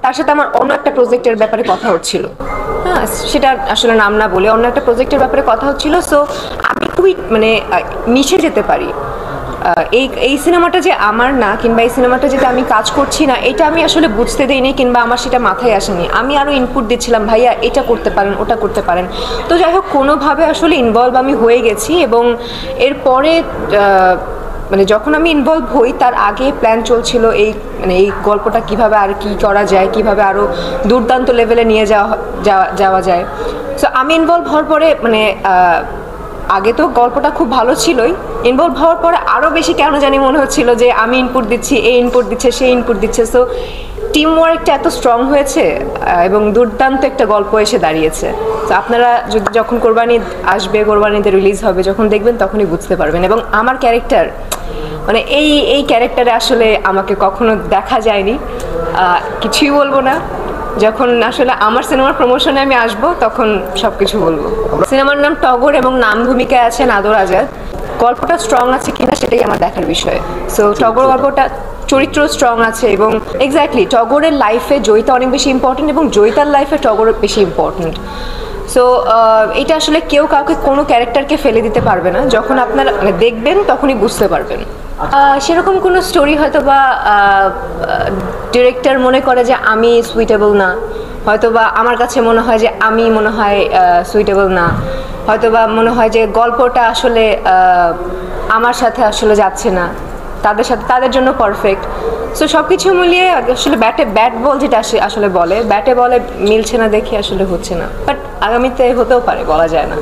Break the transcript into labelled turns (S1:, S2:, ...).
S1: তার সাথে আমার অন্য একটা প্রজেক্টের ব্যাপারে কথা হচ্ছিল। হ্যাঁ, সেটা আসলে নাম না বলে অন্য একটা প্রজেক্টের ব্যাপারে কথা হচ্ছিল। সো আমি খুবই মানে মিশে যেতে পারি। এই সিনেমাটা যে আমার না, কিংবা এই সিনেমাটা যেটা আমি কাজ করছি না, এটা আমি আসলে বুঝতে দিইনি, কিংবা আমার সেটা মাথায় আসেনি। আমি আরও ইনপুট দিচ্ছিলাম, ভাইয়া এটা করতে পারেন, ওটা করতে পারেন। তো যাই হোক, কোনোভাবে আসলে ইনভলভ আমি হয়ে গেছি। এবং এরপরে মানে যখন আমি ইনভলভ হই তার আগে প্ল্যান চলছিল এই মানে এই গল্পটা কিভাবে আর কি করা যায়, কিভাবে আরও দুর্দান্ত লেভেলে নিয়ে যাওয়া যায়। সো আমি ইনভলভ হওয়ার পরে মানে আগে তো গল্পটা খুব ভালো ছিলই, ইনভলভ হওয়ার পরে আরও বেশি কেন জানি মনে হচ্ছিল যে আমি ইনপুট দিচ্ছি, এ ইনপুট দিচ্ছে, সে ইনপুট দিচ্ছে। সো টিম ওয়ার্কটা এত স্ট্রং হয়েছে এবং দুর্দান্ত একটা গল্প এসে দাঁড়িয়েছে। তো আপনারা যখন কোরবানি আসবে, কোরবানিতে রিলিজ হবে, যখন দেখবেন তখনই বুঝতে পারবেন। এবং আমার ক্যারেক্টার মানে এই ক্যারেক্টারে আসলে আমাকে কখনো দেখা যায়নি। কিছুই বলবো না, যখন আসলে আমার সিনেমার প্রমোশনে আমি আসবো তখন সব কিছু বলবো। সিনেমার নাম টগর এবং নাম ভূমিকায় আছেন আদর আজাদ। গল্পটা স্ট্রং আছে কিনা সেটাই আমার দেখার বিষয়। সো টগর গল্পটা চরিত্র স্ট্রং আছে এবং এক্স্যাক্টলি টগরের লাইফে জয়িতা অনেক বেশি ইম্পর্টেন্ট এবং জয়িতার লাইফে টগর বেশি ইম্পর্টেন্ট। সো এটা আসলে কেউ কাউকে কোনো ক্যারেক্টারকে ফেলে দিতে পারবে না, যখন আপনারা দেখবেন তখনই বুঝতে পারবেন। সেরকম কোনো স্টোরি হয়তো বা ডিরেক্টর মনে করে যে আমি সুইটেবল না, হয়তো বা আমার কাছে মনে হয় যে আমি মনে হয় সুইটেবল না, হয়তো বা মনে হয় যে গল্পটা আসলে আমার সাথে আসলে যাচ্ছে না, তাদের সাথে তাদের জন্য পারফেক্ট। সো সব কিছু মিলিয়ে আসলে ব্যাট বল যেটা আসলে বলে, ব্যাটে বলে মিলছে না দেখে আসলে হচ্ছে না, বাট আগামীতে হতেও পারে, বলা যায় না।